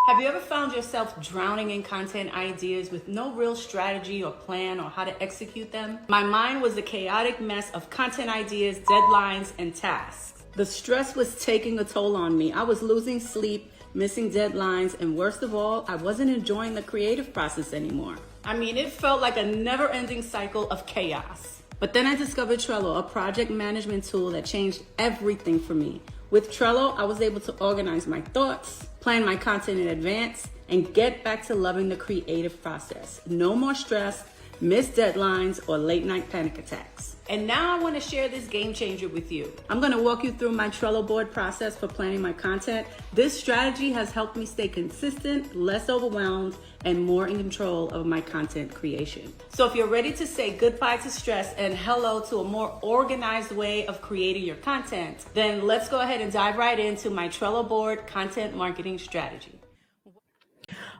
Have you ever found yourself drowning in content ideas with no real strategy or plan or how to execute them? My mind was a chaotic mess of content ideas, deadlines, and tasks. The stress was taking a toll on me. I was losing sleep, missing deadlines, and worst of all, I wasn't enjoying the creative process anymore. I mean, it felt like a never-ending cycle of chaos. But then I discovered Trello, a project management tool that changed everything for me. With Trello, I was able to organize my thoughts, plan my content in advance, and get back to loving the creative process. No more stress, missed deadlines, or late night panic attacks. And now I want to share this game changer with you. I'm going to walk you through my Trello board process for planning my content. This strategy has helped me stay consistent, less overwhelmed, and more in control of my content creation. So if you're ready to say goodbye to stress and hello to a more organized way of creating your content, then let's go ahead and dive right into my Trello board content marketing strategy.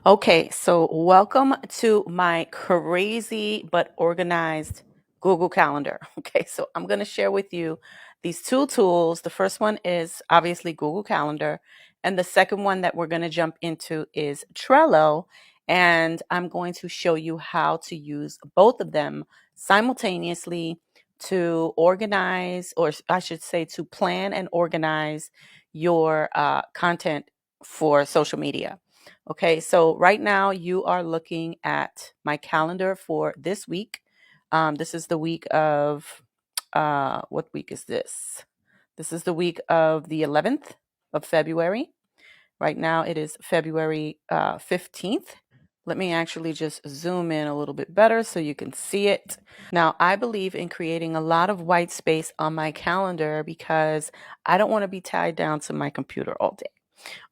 Okay, so welcome to my crazy but organized Google Calendar. Okay, so I'm going to share with you these two tools. The first one is obviously Google Calendar, and the second one that we're going to jump into is Trello, and I'm going to show you how to use both of them simultaneously to organize, or I should say to plan and organize your content for social media. Okay, so right now you are looking at my calendar for this week. This is the week of, what week is this? This is the week of the 11th of February. Right now it is February 15th. Let me actually just zoom in a little bit better so you can see it. Now, I believe in creating a lot of white space on my calendar because I don't want to be tied down to my computer all day.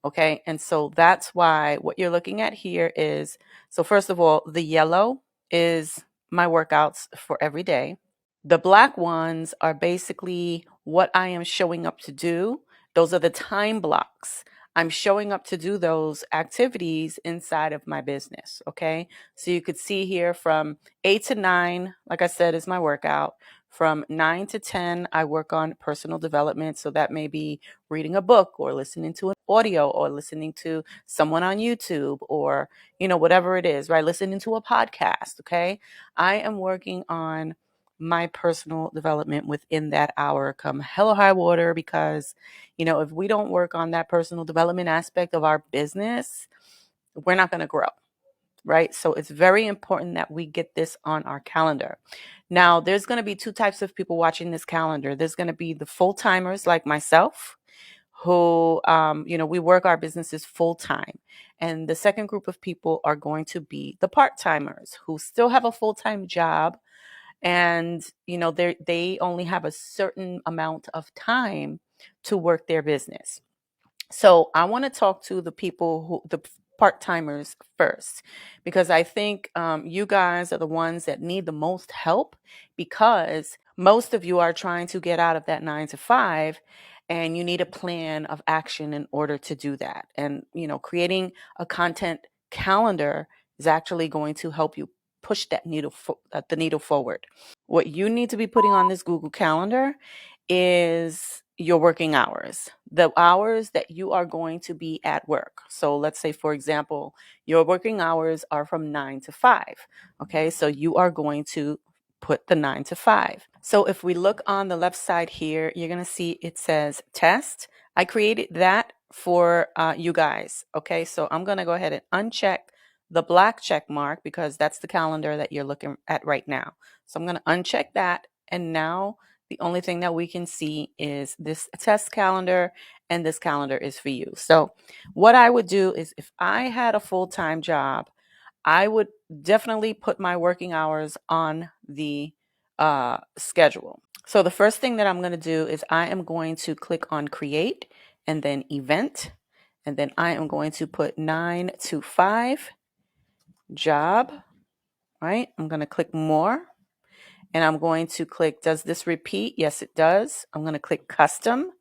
Okay, and so that's why what you're looking at here is, so first of all, the yellow is my workouts for every day. The black ones are basically what I am showing up to do. Those are the time blocks. I'm showing up to do those activities inside of my business. Okay, so you could see here from 8 to 9, like I said, is my workout. From 9 to 10, I work on personal development. So that may be reading a book or listening to an audio or listening to someone on YouTube or, whatever it is, right? Listening to a podcast. Okay. I am working on my personal development within that hour, come hell or high water, because, if we don't work on that personal development aspect of our business, we're not going to grow. Right? So it's very important that we get this on our calendar. Now, there's going to be two types of people watching this calendar. There's going to be the full-timers like myself who, we work our businesses full-time. And the second group of people are going to be the part-timers who still have a full-time job. And, they only have a certain amount of time to work their business. So I want to talk to the people the part-timers first, because I think you guys are the ones that need the most help, because most of you are trying to get out of that 9 to 5 and you need a plan of action in order to do that. And, creating a content calendar is actually going to help you push that the needle forward. What you need to be putting on this Google Calendar is your working hours, the hours that you are going to be at work. So let's say, for example, your working hours are from 9 to 5. Okay, so you are going to put the 9 to 5. So if we look on the left side here, you're going to see it says test. I created that for you guys. Okay, so I'm going to go ahead and uncheck the black check mark because that's the calendar that you're looking at right now. So I'm going to uncheck that, and now the only thing that we can see is this test calendar, and this calendar is for you. So what I would do is, if I had a full-time job, I would definitely put my working hours on the schedule. So the first thing that I'm going to do is I am going to click on create and then event, and then I am going to put 9 to 5 job, right? I'm going to click more. And I'm going to click, does this repeat? Yes, it does. I'm going to click custom,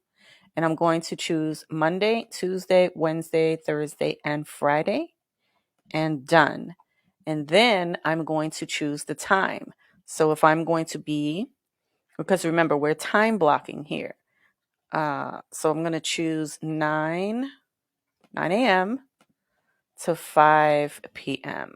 and I'm going to choose Monday, Tuesday, Wednesday, Thursday, and Friday, and done. And then I'm going to choose the time. So if I'm going to be, because remember, we're time blocking here. So I'm going to choose 9 a.m. to 5 p.m.,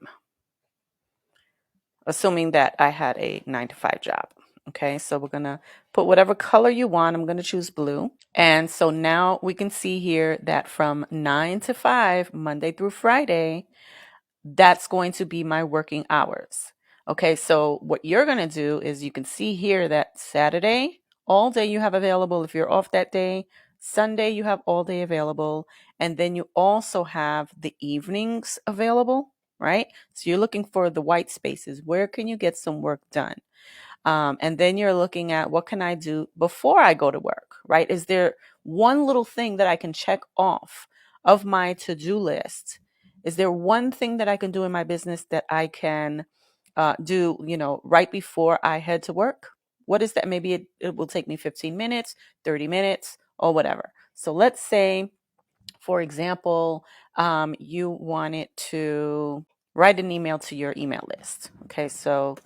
assuming that I had a 9-to-5 job. Okay, so we're going to put whatever color you want. I'm going to choose blue. And so now we can see here that from 9 to 5, Monday through Friday, that's going to be my working hours. Okay, so what you're going to do is you can see here that Saturday, all day you have available if you're off that day. Sunday, you have all day available. And then you also have the evenings available, right? So you're looking for the white spaces. Where can you get some work done? And then you're looking at what can I do before I go to work, right? Is there one little thing that I can check off of my to-do list? Is there one thing that I can do in my business that I can do, right before I head to work? What is that? Maybe it will take me 15 minutes, 30 minutes, or whatever. So let's say, for example, you wanted to write an email to your email list. Okay, so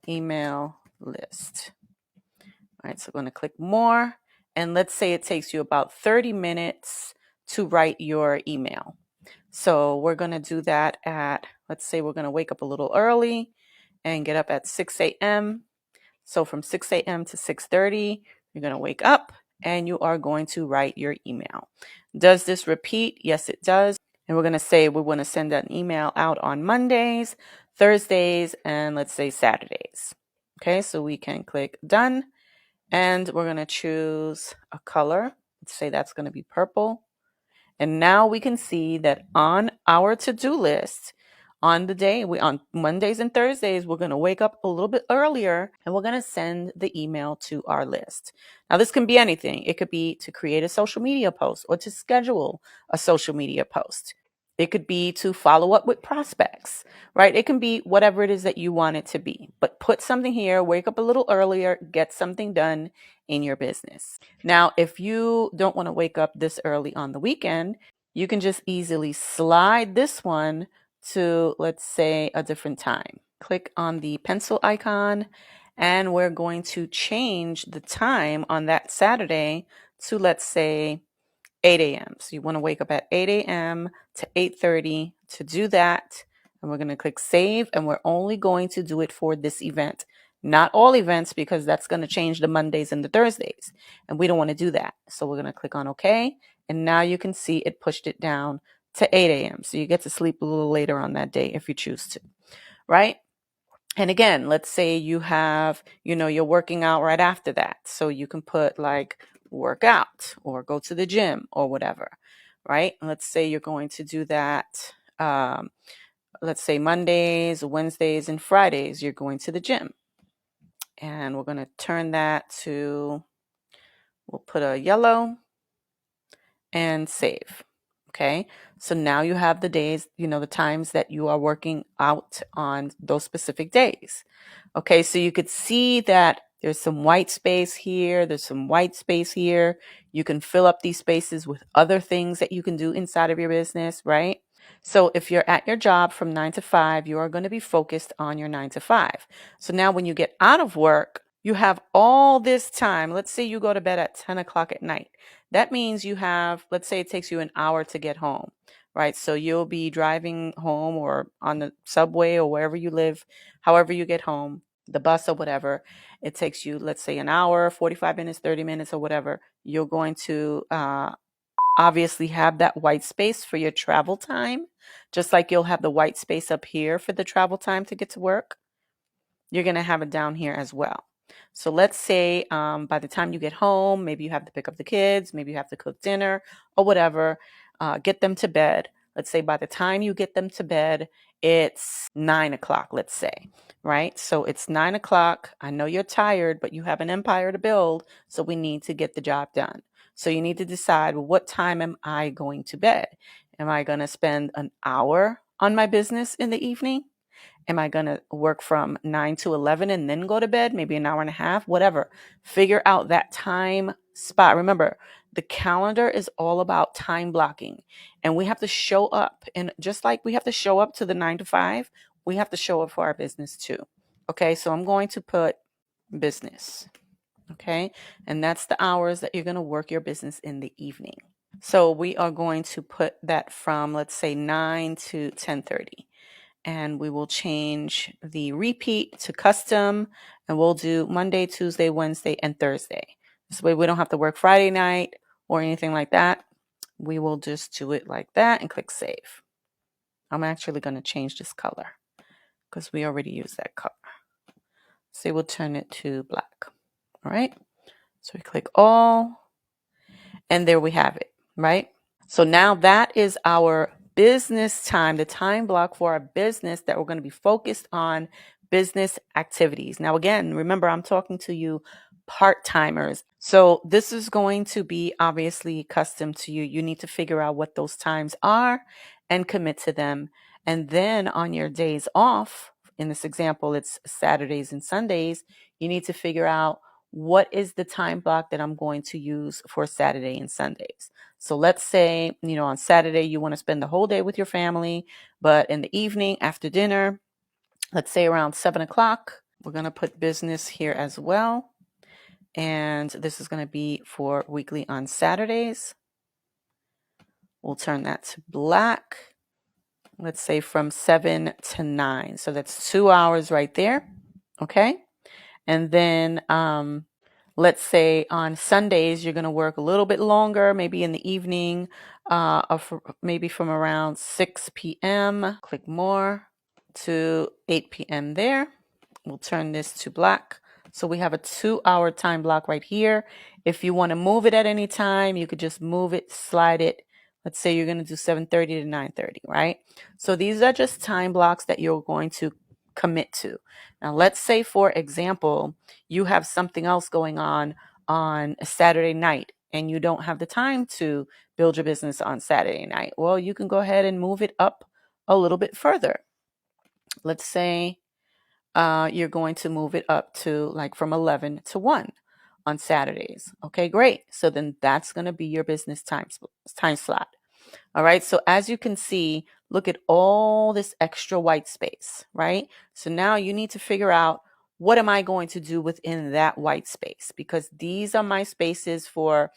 email list. All right, so I'm going to click more. And let's say it takes you about 30 minutes to write your email. So we're going to do that at, let's say we're going to wake up a little early and get up at 6 a.m. So from 6 a.m. to 6:30, you're going to wake up and you are going to write your email. Does this repeat? Yes, it does. And we're going to say we want to send an email out on Mondays, Thursdays, and let's say Saturdays. Okay, so we can click done, and we're going to choose a color. Let's say that's going to be purple. And now we can see that on our to-do list, on the day, on Mondays and Thursdays, we're going to wake up a little bit earlier and we're going to send the email to our list. Now, this can be anything. It could be to create a social media post or to schedule a social media post. It could be to follow up with prospects, right? It can be whatever it is that you want it to be. But put something here, wake up a little earlier, get something done in your business. Now, if you don't want to wake up this early on the weekend, you can just easily slide this one to, let's say, a different time. Click on the pencil icon, and we're going to change the time on that Saturday to, let's say, 8 a.m. So you want to wake up at 8 a.m. to 8:30 to do that. And we're going to click save, and we're only going to do it for this event. Not all events, because that's going to change the Mondays and the Thursdays. And we don't want to do that. So we're going to click on OK. And now you can see it pushed it down to 8 a.m. So you get to sleep a little later on that day if you choose to, right? And again, let's say you have, you're working out right after that. So you can put like work out or go to the gym or whatever, right? And let's say you're going to do that. Let's say Mondays, Wednesdays, and Fridays, you're going to the gym. And we're going to turn that to, we'll put a yellow and save. Okay, so now you have the days, the times that you are working out on those specific days. Okay, so you could see that there's some white space here. There's some white space here. You can fill up these spaces with other things that you can do inside of your business, right? So if you're at your job from 9 to 5, you are going to be focused on your 9 to 5. So now when you get out of work, you have all this time. Let's say you go to bed at 10 o'clock at night. That means you have, let's say it takes you an hour to get home, right? So you'll be driving home or on the subway or wherever you live, however you get home, the bus or whatever. It takes you, let's say, an hour, 45 minutes, 30 minutes or whatever. You're going to obviously have that white space for your travel time, just like you'll have the white space up here for the travel time to get to work. You're going to have it down here as well. So let's say by the time you get home, maybe you have to pick up the kids, maybe you have to cook dinner or whatever, get them to bed. Let's say by the time you get them to bed, it's 9 o'clock, let's say, right? So it's 9 o'clock. I know you're tired, but you have an empire to build, so we need to get the job done. So you need to decide, well, what time am I going to bed? Am I going to spend an hour on my business in the evening? Am I going to work from 9 to 11 and then go to bed? Maybe an hour and a half, whatever. Figure out that time spot. Remember, the calendar is all about time blocking, and we have to show up. And just like we have to show up to the 9 to 5, we have to show up for our business too. Okay, so I'm going to put business. Okay, and that's the hours that you're going to work your business in the evening. So we are going to put that from, let's say, 9 to 10:30. And we will change the repeat to custom, and we'll do Monday, Tuesday, Wednesday, and Thursday. This way we don't have to work Friday night or anything like that. We will just do it like that and click save. I'm actually going to change this color because we already used that color. So we'll turn it to black. All right. So we click all, and there we have it, right? So now that is our business time, the time block for our business that we're going to be focused on business activities. Now, again, remember, I'm talking to you part-timers. So this is going to be obviously custom to you. You need to figure out what those times are and commit to them. And then on your days off, in this example, it's Saturdays and Sundays, you need to figure out what is the time block that I'm going to use for Saturday and Sundays. So let's say, on Saturday, you want to spend the whole day with your family, but in the evening after dinner, let's say around 7 o'clock, we're going to put business here as well. And this is going to be for weekly on Saturdays. We'll turn that to black. Let's say from 7 to 9. So that's 2 hours right there. Okay. And then let's say on Sundays, you're going to work a little bit longer, maybe in the evening, maybe from around 6 p.m. Click more to 8 p.m. there. We'll turn this to black. So we have a 2-hour time block right here. If you want to move it at any time, you could just move it, slide it. Let's say you're going to do 7:30 to 9:30, right? So these are just time blocks that you're going to commit to. Now, let's say, for example, you have something else going on a Saturday night and you don't have the time to build your business on Saturday night. Well, you can go ahead and move it up a little bit further. Let's say you're going to move it up to like from 11 to 1 on Saturdays. Okay, great. So then that's going to be your business time slot. All right. So as you can see, look at all this extra white space, right? So now you need to figure out, what am I going to do within that white space? Because these are my spaces for,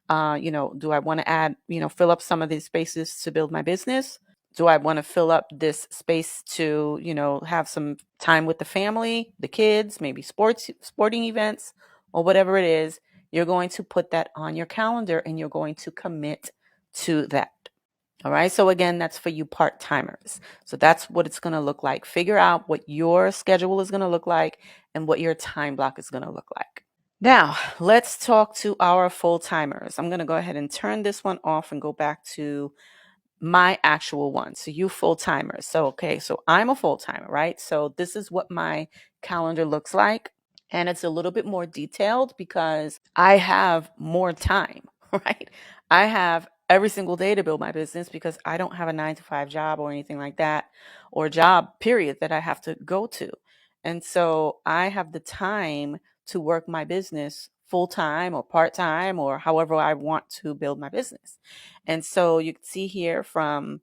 do I want to add, fill up some of these spaces to build my business? Do I want to fill up this space to, have some time with the family, the kids, maybe sporting events, or whatever it is? You're going to put that on your calendar and you're going to commit to that. All right. So again, that's for you part-timers. So that's what it's going to look like. Figure out what your schedule is going to look like and what your time block is going to look like. Now, let's talk to our full-timers. I'm going to go ahead and turn this one off and go back to my actual one. So you full-timers. So I'm a full-timer, right? So this is what my calendar looks like. And it's a little bit more detailed because I have more time, right? I have every single day to build my business because I don't have a 9-to-5 job or anything like that, or job period that I have to go to. And so I have the time to work my business full-time or part-time or however I want to build my business. And so you can see here from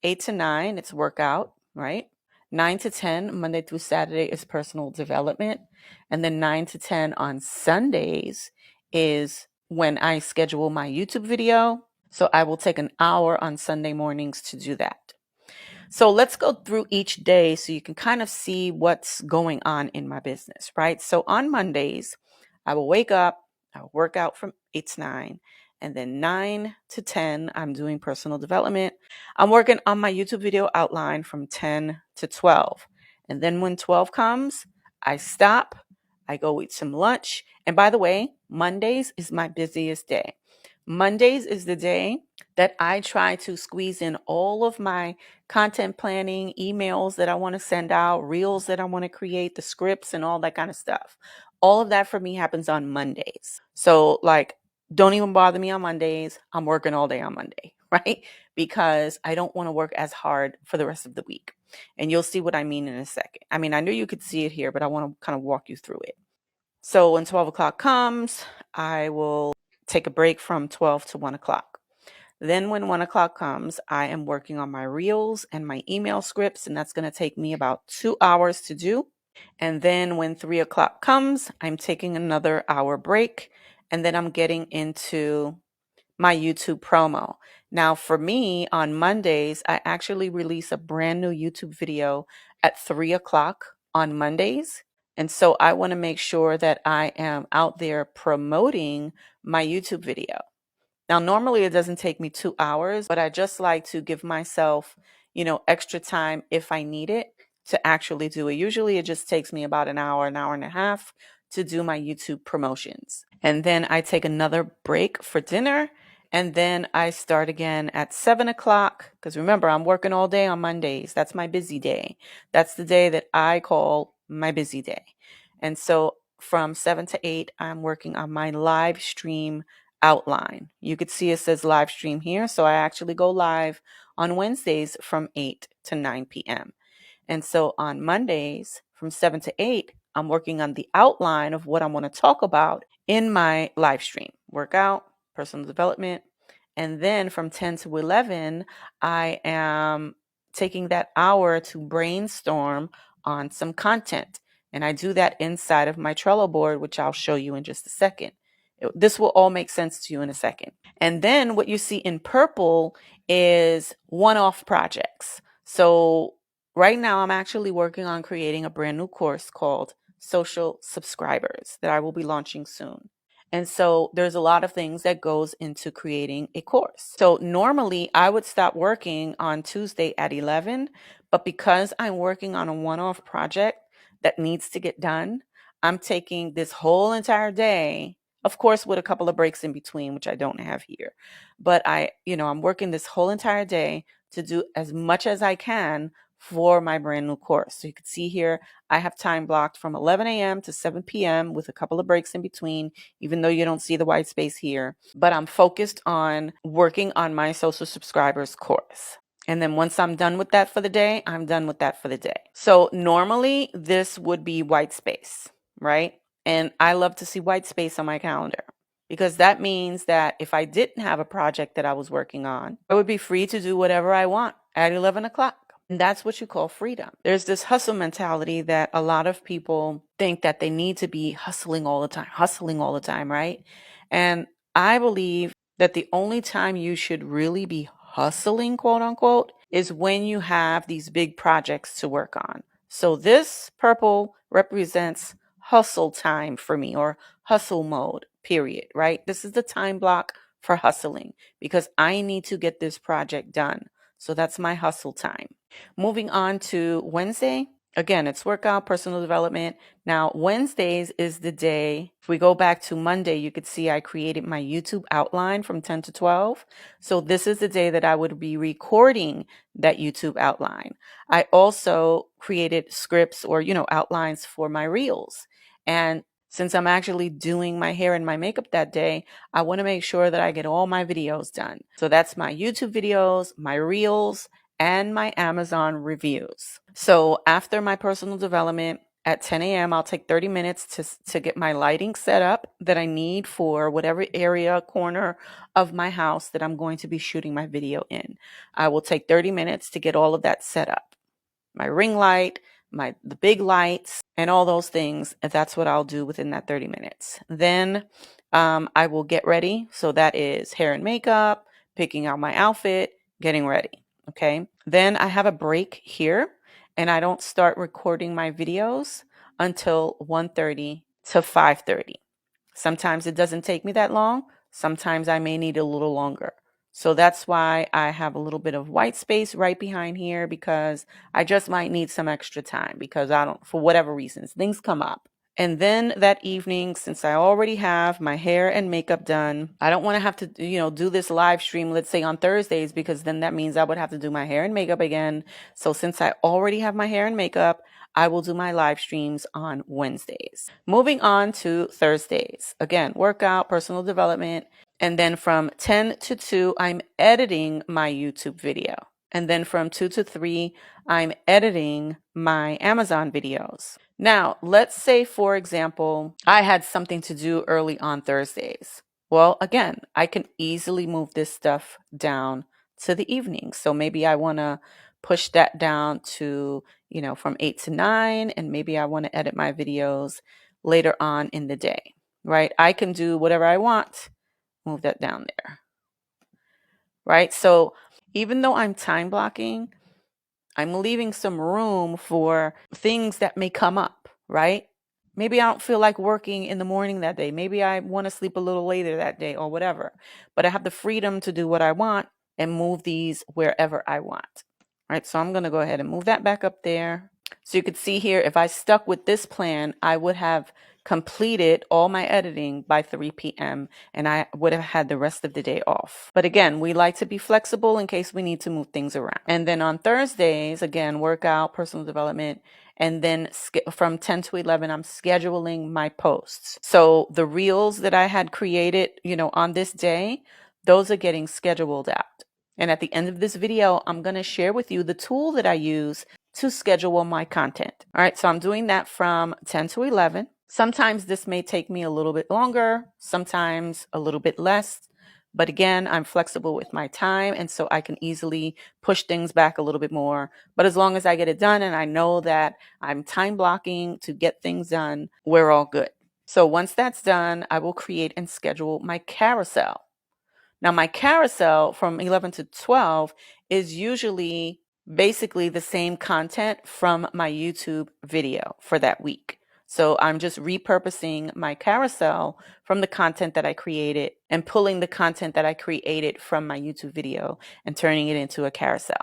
8 to 9, it's workout, right? 9 to 10, Monday through Saturday, is personal development. And then 9 to 10 on Sundays is when I schedule my YouTube video. So I will take an hour on Sunday mornings to do that. So let's go through each day so you can kind of see what's going on in my business, right? So on Mondays, I will wake up, I'll work out from 8 to 9. And then 9 to 10, I'm doing personal development. I'm working on my YouTube video outline from 10 to 12. And then when 12 comes, I stop, I go eat some lunch. And by the way, Mondays is my busiest day. Mondays is the day that I try to squeeze in all of my content planning, emails that I want to send out, reels that I want to create, the scripts and all that kind of stuff. All of that for me happens on Mondays. So don't even bother me on Mondays. I'm working all day on Monday, right? Because I don't want to work as hard for the rest of the week. And you'll see what I mean in a second. I mean, I know you could see it here, but I want to kind of walk you through it. So when 12 o'clock comes, I will take a break from 12 to 1 o'clock. Then when 1 o'clock comes, I am working on my reels and my email scripts, and that's going to take me about 2 hours to do. And then when 3 o'clock comes, I'm taking another hour break, and then I'm getting into my YouTube promo. Now, for me, on Mondays, I actually release a brand new YouTube video at 3 o'clock on Mondays. And so I want to make sure that I am out there promoting my YouTube video. Now, normally it doesn't take me 2 hours, but I just like to give myself, extra time if I need it to actually do it. Usually it just takes me about an hour and a half to do my YouTube promotions. And then I take another break for dinner. And then I start again at 7 o'clock. Because remember, I'm working all day on Mondays. That's my busy day. That's the day that I call my busy day. And so from 7 to 8, I'm working on my live stream outline. You could see it says live stream here. So I actually go live on Wednesdays from 8 to 9 p.m. And so on Mondays from 7 to 8, I'm working on the outline of what I want to talk about in my live stream, workout, personal development. And then from 10 to 11, I am taking that hour to brainstorm on some content. And I do that inside of my Trello board, which I'll show you in just a second. This will all make sense to you in a second. And then what you see in purple is one-off projects. So right now I'm actually working on creating a brand new course called Social Subscribers that I will be launching soon. And so there's a lot of things that goes into creating a course. So normally I would stop working on Tuesday at 11, but because I'm working on a one-off project that needs to get done, I'm taking this whole entire day, of course, with a couple of breaks in between, which I don't have here. But I'm working this whole entire day to do as much as I can for my brand new course. So you can see here, I have time blocked from 11 a.m. to 7 p.m. with a couple of breaks in between, even though you don't see the white space here. But I'm focused on working on my Social Subscribers course. And then once I'm done with that for the day, I'm done with that for the day. So normally this would be white space, right? And I love to see white space on my calendar because that means that if I didn't have a project that I was working on, I would be free to do whatever I want at 11 o'clock. And that's what you call freedom. There's this hustle mentality that a lot of people think that they need to be hustling all the time, right? And I believe that the only time you should really be hustling, quote unquote, is when you have these big projects to work on. So this purple represents hustle time for me, or hustle mode, period, right? This is the time block for hustling because I need to get this project done. So that's my hustle time. Moving on to Wednesday. Again, it's workout, personal development. Now, Wednesdays is the day. If we go back to Monday, you could see I created my YouTube outline from 10 to 12. So this is the day that I would be recording that YouTube outline. I also created scripts or, outlines for my reels. And since I'm actually doing my hair and my makeup that day, I want to make sure that I get all my videos done. So that's my YouTube videos, my reels, and my Amazon reviews. So after my personal development at 10 a.m., I'll take 30 minutes to get my lighting set up that I need for whatever area, corner of my house that I'm going to be shooting my video in. I will take 30 minutes to get all of that set up. My ring light, the big lights, and all those things. And that's what I'll do within that 30 minutes. Then I will get ready. So that is hair and makeup, picking out my outfit, getting ready. Okay. Then I have a break here and I don't start recording my videos until 1:30 to 5:30. Sometimes it doesn't take me that long. Sometimes I may need a little longer. So that's why I have a little bit of white space right behind here because I just might need some extra time because for whatever reasons, things come up. And then that evening, since I already have my hair and makeup done, I don't want to have to, do this live stream, let's say on Thursdays, because then that means I would have to do my hair and makeup again. So since I already have my hair and makeup, I will do my live streams on Wednesdays. Moving on to Thursdays. Again, workout, personal development. And then from 10 to 2, I'm editing my YouTube video. And then from 2 to 3, I'm editing my Amazon videos. Now, let's say, for example, I had something to do early on Thursdays. Well, again, I can easily move this stuff down to the evening. So maybe I want to push that down to, from 8 to 9, and maybe I want to edit my videos later on in the day, right? I can do whatever I want. Move that down there. right? So even though I'm time blocking, I'm leaving some room for things that may come up, right? Maybe I don't feel like working in the morning that day. Maybe I want to sleep a little later that day or whatever. But I have the freedom to do what I want and move these wherever I want. Right, so I'm going to go ahead and move that back up there. So you could see here, if I stuck with this plan, I would have completed all my editing by 3 p.m. and I would have had the rest of the day off. But again, we like to be flexible in case we need to move things around. And then on Thursdays, again, workout, personal development, and then from 10 to 11, I'm scheduling my posts. So the reels that I had created, on this day, those are getting scheduled out. And at the end of this video, I'm going to share with you the tool that I use to schedule my content. All right, so I'm doing that from 10 to 11. Sometimes this may take me a little bit longer, sometimes a little bit less. But again, I'm flexible with my time, and so I can easily push things back a little bit more. But as long as I get it done and I know that I'm time blocking to get things done, we're all good. So once that's done, I will create and schedule my carousel. Now, my carousel from 11 to 12 is usually basically the same content from my YouTube video for that week. So I'm just repurposing my carousel from the content that I created and pulling the content that I created from my YouTube video and turning it into a carousel.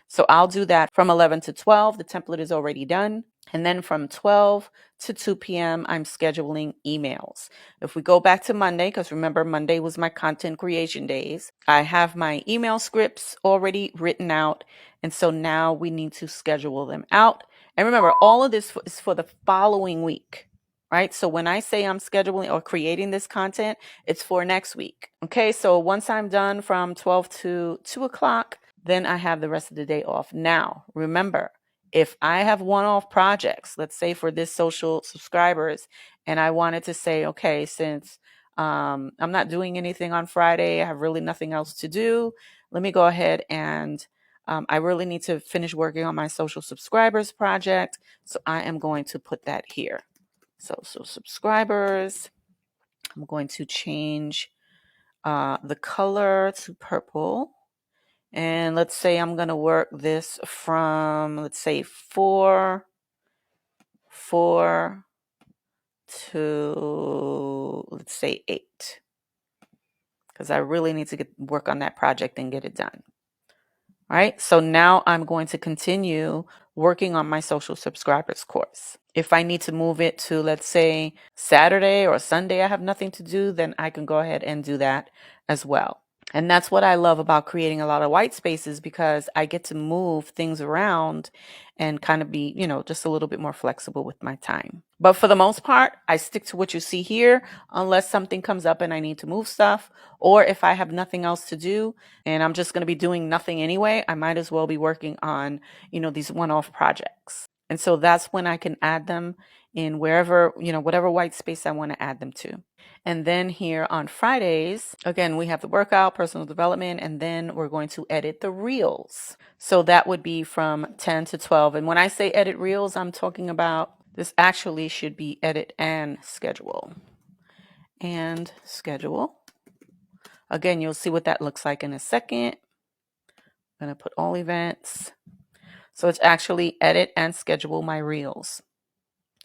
So I'll do that from 11 to 12. The template is already done. And then from 12 to 2 p.m., I'm scheduling emails. If we go back to Monday, because remember, Monday was my content creation days, I have my email scripts already written out. And so now we need to schedule them out. And remember, all of this is for the following week, right? So when I say I'm scheduling or creating this content, it's for next week. Okay, so once I'm done from 12 to 2 o'clock, then I have the rest of the day off. Now, remember, if I have one-off projects, let's say for this social subscribers, and I wanted to say, okay, since I'm not doing anything on Friday, I have really nothing else to do, let me go ahead and I really need to finish working on my social subscribers project. So I am going to put that here. So subscribers, I'm going to change the color to purple. And let's say I'm going to work this from, let's say 4 to, let's say 8. Because I really need to work on that project and get it done. All right, so now I'm going to continue working on my social subscribers course. If I need to move it to, let's say, Saturday or Sunday, I have nothing to do, then I can go ahead and do that as well. And that's what I love about creating a lot of white spaces, because I get to move things around and kind of be, just a little bit more flexible with my time. But for the most part, I stick to what you see here, unless something comes up and I need to move stuff, or if I have nothing else to do and I'm just going to be doing nothing anyway, I might as well be working on, these one-off projects. And so that's when I can add them in wherever, whatever white space I want to add them to. And then here on Fridays, again, we have the workout, personal development, and then we're going to edit the reels. So that would be from 10 to 12. And when I say edit reels, I'm talking about this actually should be edit and schedule. And schedule. Again, you'll see what that looks like in a second. I'm going to put all events. So it's actually edit and schedule my reels.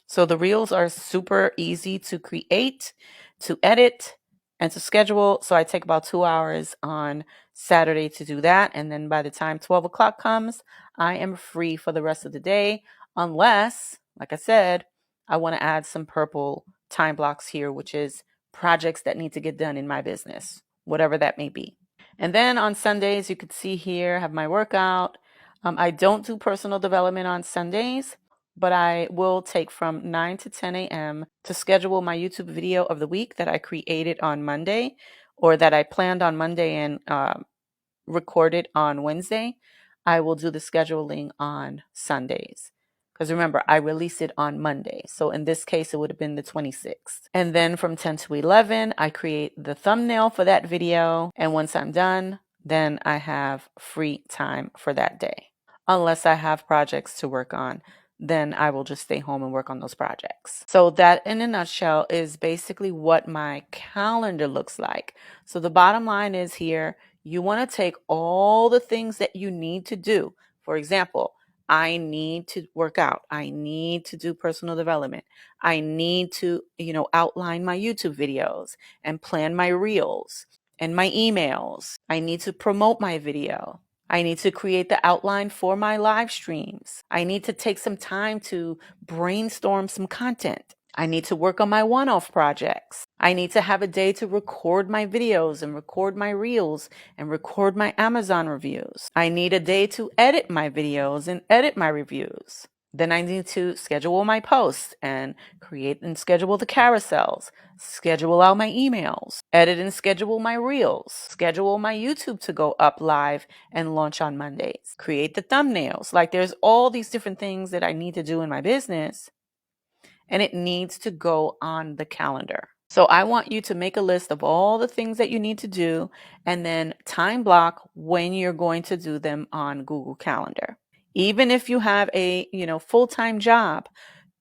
So the reels are super easy to create, to edit, and to schedule. So I take about 2 hours on Saturday to do that. And then by the time 12 o'clock comes, I am free for the rest of the day, unless, like I said, I want to add some purple time blocks here, which is projects that need to get done in my business, whatever that may be. And then on Sundays, you could see here, I have my workout. I don't do personal development on Sundays, but I will take from 9 to 10 a.m. to schedule my YouTube video of the week that I created on Monday, or that I planned on Monday and recorded on Wednesday. I will do the scheduling on Sundays. Because remember, I released it on Monday. So in this case, it would have been the 26th. And then from 10 to 11, I create the thumbnail for that video. And once I'm done, then I have free time for that day. Unless I have projects to work on, then I will just stay home and work on those projects. So that, in a nutshell, is basically what my calendar looks like. So the bottom line is here, you want to take all the things that you need to do. For example, I need to work out. I need to do personal development. I need to, outline my YouTube videos and plan my reels and my emails. I need to promote my video. I need to create the outline for my live streams. I need to take some time to brainstorm some content. I need to work on my one-off projects. I need to have a day to record my videos and record my reels and record my Amazon reviews. I need a day to edit my videos and edit my reviews. Then I need to schedule my posts and create and schedule the carousels, schedule out my emails, edit and schedule my reels, schedule my YouTube to go up live and launch on Mondays, create the thumbnails. Like, there's all these different things that I need to do in my business, and it needs to go on the calendar. So I want you to make a list of all the things that you need to do and then time block when you're going to do them on Google Calendar. Even if you have a, full-time job,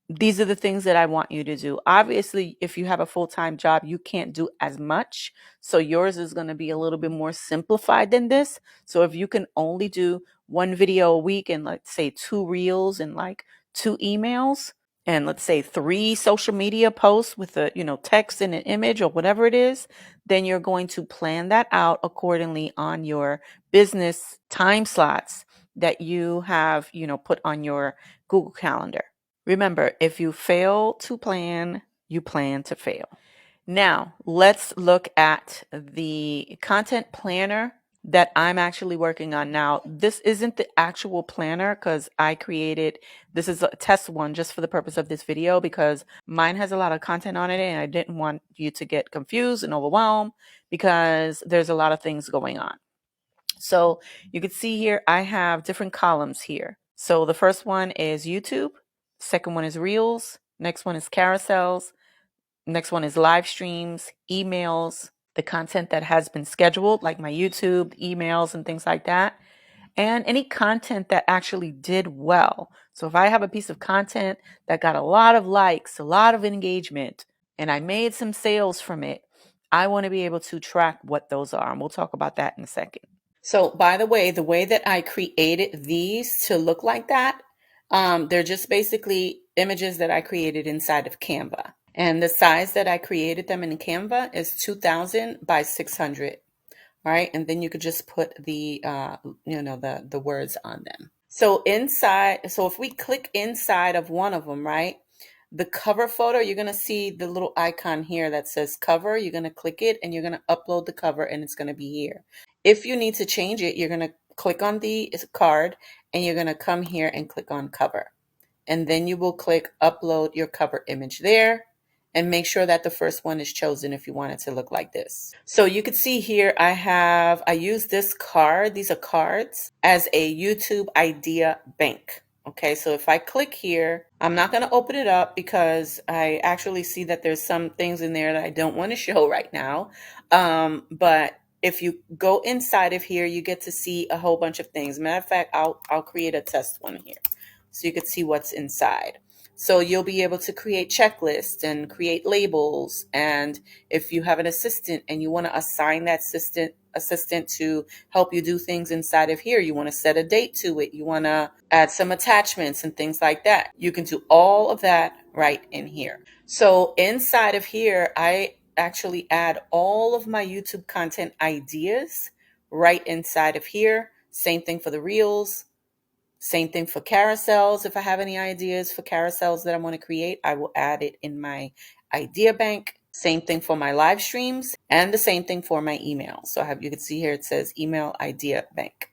these are the things that I want you to do. Obviously, if you have a full-time job, you can't do as much. So yours is going to be a little bit more simplified than this. So if you can only do one video a week and let's say 2 reels and like 2 emails, and let's say 3 social media posts with a, text and an image or whatever it is, then you're going to plan that out accordingly on your business time slots that you have, put on your Google Calendar. Remember, if you fail to plan, you plan to fail. Now, let's look at the content planner that I'm actually working on now. This isn't the actual planner because I created, this is a test one just for the purpose of this video because mine has a lot of content on it and I didn't want you to get confused and overwhelmed because there's a lot of things going on. So you can see here, I have different columns here. So the first one is YouTube. Second one is Reels. Next one is carousels. Next one is live streams, emails, the content that has been scheduled, like my YouTube, emails, and things like that. And any content that actually did well. So if I have a piece of content that got a lot of likes, a lot of engagement, and I made some sales from it, I want to be able to track what those are. And we'll talk about that in a second. So by the way that I created these to look like that, they're just basically images that I created inside of Canva. And the size that I created them in Canva is 2000 by 600. All right. And then you could just put the, the words on them. So if we click inside of one of them, right, the cover photo, you're going to see the little icon here that says cover. You're going to click it and you're going to upload the cover and it's going to be here. If you need to change it, you're going to click on the card and you're going to come here and click on cover. And then you will click upload your cover image there and make sure that the first one is chosen if you want it to look like this. So you can see here, I use this card, these are cards, as a YouTube idea bank. Okay, so if I click here, I'm not going to open it up because I actually see that there's some things in there that I don't want to show right now. But if you go inside of here, you get to see a whole bunch of things. Matter of fact, I'll create a test one here so you can see what's inside. So you'll be able to create checklists and create labels. And if you have an assistant and you want to assign that assistant to help you do things inside of here, you want to set a date to it, you want to add some attachments and things like that, you can do all of that right in here. So inside of here, I actually add all of my YouTube content ideas right inside of here. Same thing for the reels. Same thing for carousels. If I have any ideas for carousels that I want to create, I will add it in my idea bank. Same thing for my live streams and the same thing for my email. So you can see here, it says email idea bank.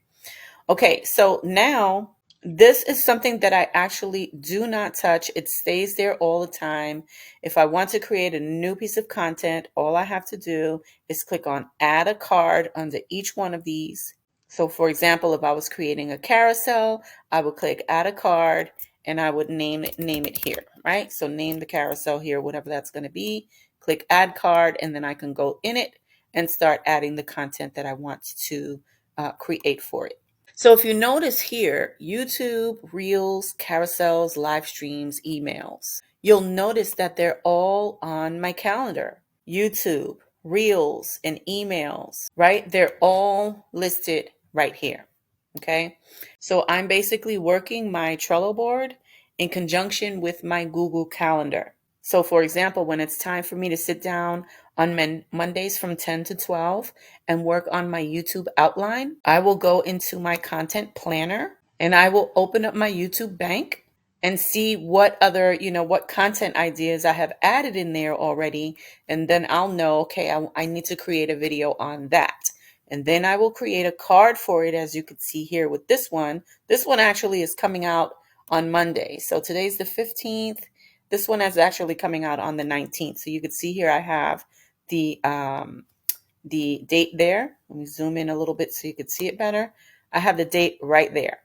Okay, so now this is something that I actually do not touch. It stays there all the time. If I want to create a new piece of content, all I have to do is click on add a card under each one of these. So for example, if I was creating a carousel, I would click add a card and I would name it here, right? So name the carousel here, whatever that's going to be, click add card, and then I can go in it and start adding the content that I want to create for it. So if you notice here, YouTube, Reels, carousels, live streams, emails, you'll notice that they're all on my calendar. YouTube, reels, and emails, right? They're all listed right here. Okay. So I'm basically working my Trello board in conjunction with my Google Calendar. So for example, when it's time for me to sit down on Mondays from 10 to 12 and work on my YouTube outline, I will go into my content planner and I will open up my YouTube bank and see what other, what content ideas I have added in there already. And then I'll know, okay, I need to create a video on that. And then I will create a card for it, as you can see here with this one. This one actually is coming out on Monday. So today's the 15th. This one is actually coming out on the 19th. So you can see here I have the date there. Let me zoom in a little bit so you can see it better. I have the date right there.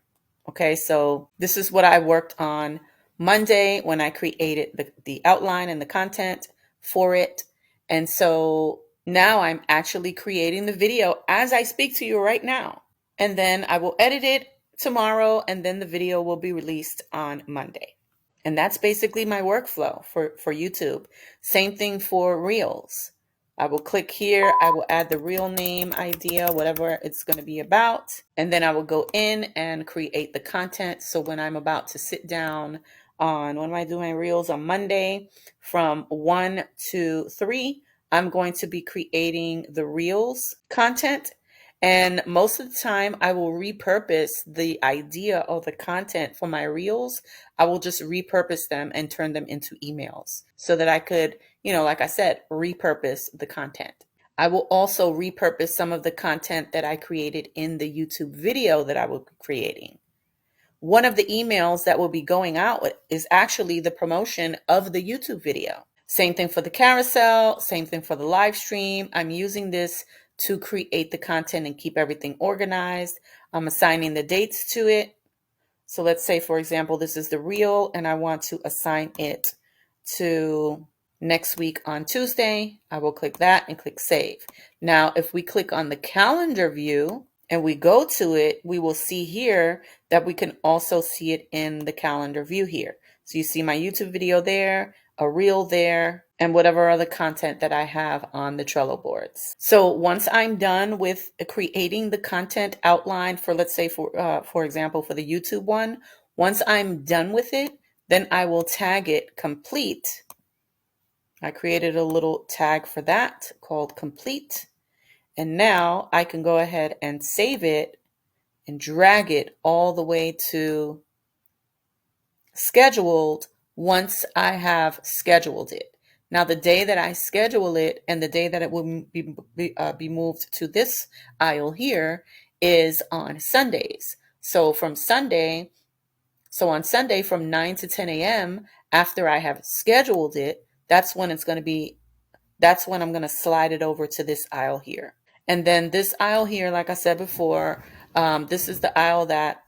Okay, so this is what I worked on Monday when I created the outline and the content for it. And so now I'm actually creating the video as I speak to you right now. And then I will edit it tomorrow, and then the video will be released on Monday. And that's basically my workflow for YouTube. Same thing for Reels. I will click here. I will add the reel name, idea, whatever it's going to be about. And then I will go in and create the content. So when I'm about to sit down on, when am I doing my Reels on Monday from 1 to 3, I'm going to be creating the Reels content. And most of the time I will repurpose the idea of the content for my Reels. I will just repurpose them and turn them into emails so that I could, like I said, repurpose the content. I will also repurpose some of the content that I created in the YouTube video that I will be creating. One of the emails that will be going out is actually the promotion of the YouTube video. Same thing for the carousel, same thing for the live stream. I'm using this to create the content and keep everything organized. I'm assigning the dates to it. So let's say, for example, this is the reel and I want to assign it to next week on Tuesday. I will click that and click save. Now, if we click on the calendar view and we go to it, we will see here that we can also see it in the calendar view here. So you see my YouTube video there, a reel there, and whatever other content that I have on the Trello boards. So once I'm done with creating the content outline for, let's say, for example, for the YouTube one, once I'm done with it, then I will tag it complete. I created a little tag for that called complete. And now I can go ahead and save it and drag it all the way to scheduled once I have scheduled it. Now, the day that I schedule it and the day that it will be moved to this aisle here is on Sundays. So on Sunday from 9 to 10 a.m. after I have scheduled it, that's when I'm going to slide it over to this aisle here. And then this aisle here, like I said before, this is the aisle that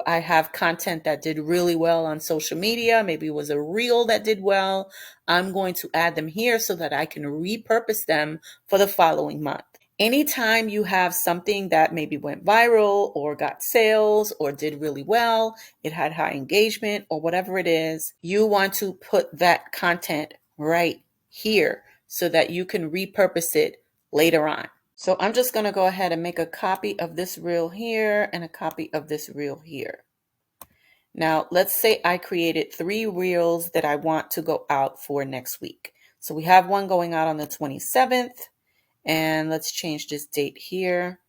I have content that did really well on social media. Maybe it was a reel that did well. I'm going to add them here so that I can repurpose them for the following month. Anytime you have something that maybe went viral or got sales or did really well, it had high engagement or whatever it is, you want to put that content right here so that you can repurpose it later on. So I'm just going to go ahead and make a copy of this reel here and a copy of this reel here. Now, let's say I created 3 reels that I want to go out for next week. So we have one going out on the 27th, and let's change this date here.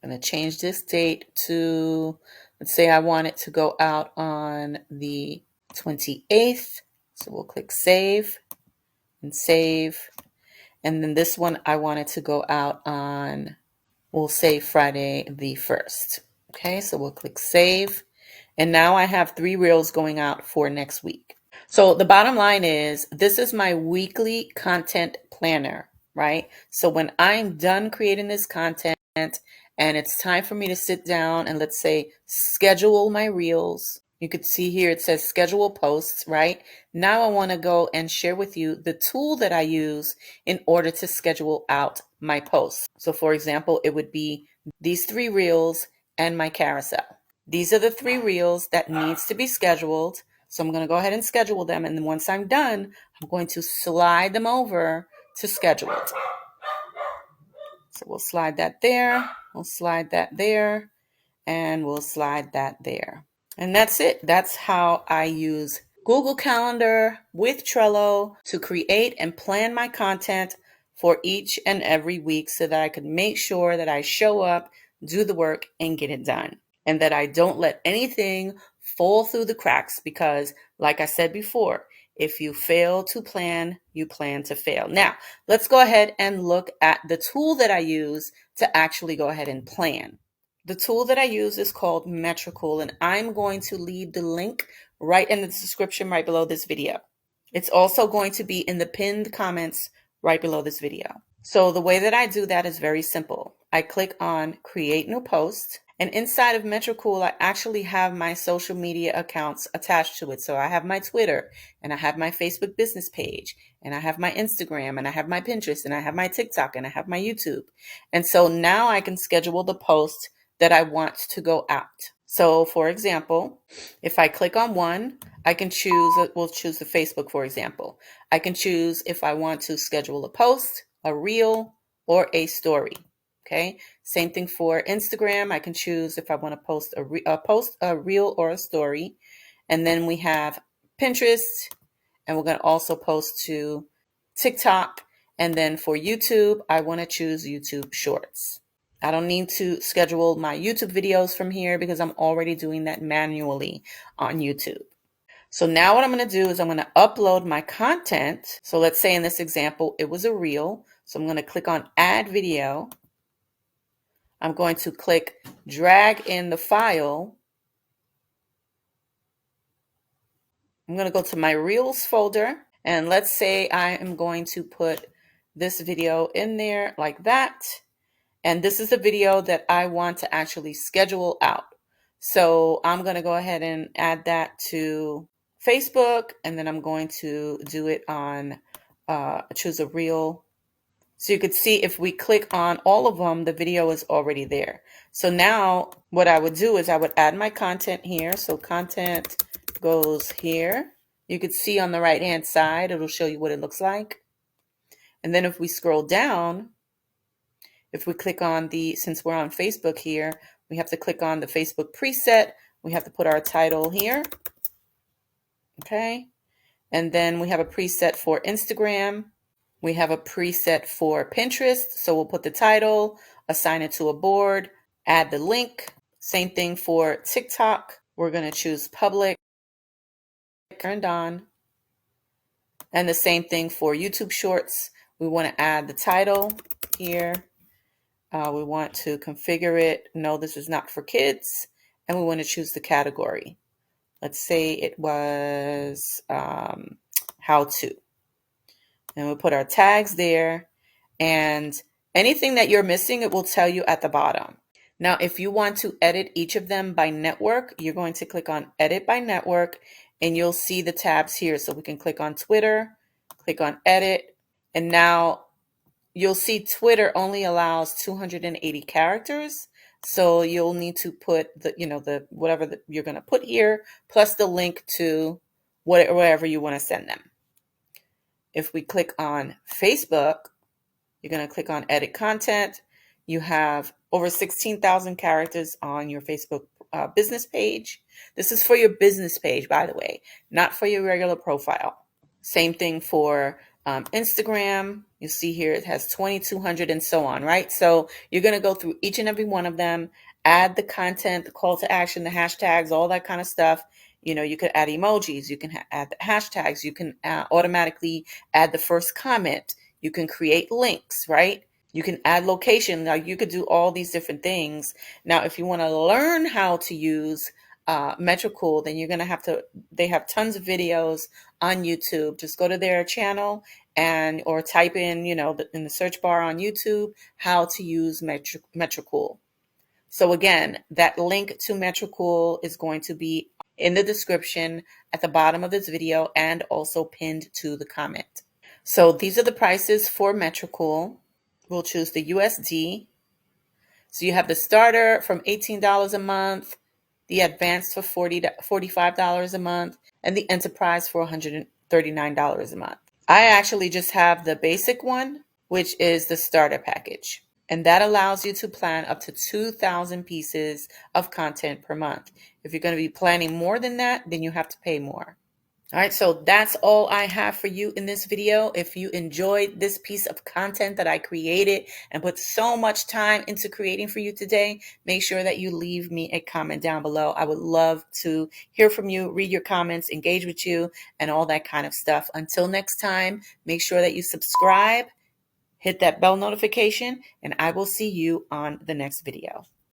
I'm going to change this date to, let's say I want it to go out on the 28th. So we'll click save and save. And then this one, I want it to go out on, we'll say Friday the 1st. Okay, so we'll click save. And now I have 3 reels going out for next week. So the bottom line is, this is my weekly content planner, right? So when I'm done creating this content and it's time for me to sit down and, let's say, schedule my reels, you could see here it says schedule posts, right? Now I want to go and share with you the tool that I use in order to schedule out my posts. So for example, it would be these 3 reels and my carousel. These are the 3 reels that needs to be scheduled. So I'm going to go ahead and schedule them. And then once I'm done, I'm going to slide them over to scheduled. So we'll slide that there, we'll slide that there, and we'll slide that there. And that's it. That's how I use Google Calendar with Trello to create and plan my content for each and every week so that I can make sure that I show up, do the work, and get it done. And that I don't let anything fall through the cracks because, like I said before, if you fail to plan, you plan to fail. Now, let's go ahead and look at the tool that I use to actually go ahead and plan. The tool that I use is called Metricool, and I'm going to leave the link right in the description right below this video. It's also going to be in the pinned comments right below this video. So the way that I do that is very simple. I click on Create New Post, and inside of Metricool, I actually have my social media accounts attached to it. So I have my Twitter, and I have my Facebook business page, and I have my Instagram, and I have my Pinterest, and I have my TikTok, and I have my YouTube. And so now I can schedule the post that I want to go out. So for example, if I click on one, I can choose, we'll choose the Facebook, for example. I can choose if I want to schedule a post, a reel, or a story. Okay. Same thing for Instagram. I can choose if I want to post a reel, or a story. And then we have Pinterest, and we're going to also post to TikTok. And then for YouTube, I want to choose YouTube Shorts. I don't need to schedule my YouTube videos from here because I'm already doing that manually on YouTube. So now what I'm going to do is I'm going to upload my content. So let's say in this example, it was a reel. So I'm going to click on Add Video. I'm going to click drag in the file. I'm going to go to my Reels folder. And let's say I am going to put this video in there like that. And this is the video that I want to actually schedule out. So I'm going to go ahead and add that to Facebook, and then I'm going to do it on, choose a reel. So you could see if we click on all of them, the video is already there. So now what I would do is I would add my content here. So content goes here. You could see on the right-hand side, it'll show you what it looks like. And then if we scroll down, if we click on since we're on Facebook here, we have to click on the Facebook preset. We have to put our title here. Okay. And then we have a preset for Instagram. We have a preset for Pinterest. So we'll put the title, assign it to a board, add the link. Same thing for TikTok. We're going to choose public, turned on. And the same thing for YouTube Shorts. We want to add the title here. We want to configure it. No, this is not for kids. And we want to choose the category. Let's say it was how to. And we'll put our tags there. And anything that you're missing, it will tell you at the bottom. Now, if you want to edit each of them by network, you're going to click on Edit by Network, and you'll see the tabs here. So we can click on Twitter, click on Edit, and now you'll see Twitter only allows 280 characters. So you'll need to put whatever you're going to put here, plus the link to wherever you want to send them. If we click on Facebook, you're going to click on Edit Content. You have over 16,000 characters on your Facebook business page. This is for your business page, by the way, not for your regular profile. Same thing for Instagram. You see here it has 2,200 and so on, right? So you're going to go through each and every one of them, add the content, the call to action, the hashtags, all that kind of stuff. You could add emojis, you can add the hashtags, you can automatically add the first comment, you can create links, right? You can add location. Now you could do all these different things. Now, if you want to learn how to use Metricool, then you're going to have to, they have tons of videos on YouTube. Just go to their channel or type in, in the search bar on YouTube, how to use Metricool. So again, that link to Metricool is going to be in the description at the bottom of this video and also pinned to the comment. So these are the prices for Metricool. We'll choose the USD. So you have the starter from $18 a month, the advanced for $45 a month, and the enterprise for $139 a month. I actually just have the basic one, which is the starter package. And that allows you to plan up to 2,000 pieces of content per month. If you're going to be planning more than that, then you have to pay more. All right, so that's all I have for you in this video. If you enjoyed this piece of content that I created and put so much time into creating for you today, make sure that you leave me a comment down below. I would love to hear from you, read your comments, engage with you, and all that kind of stuff. Until next time, make sure that you subscribe, hit that bell notification, and I will see you on the next video.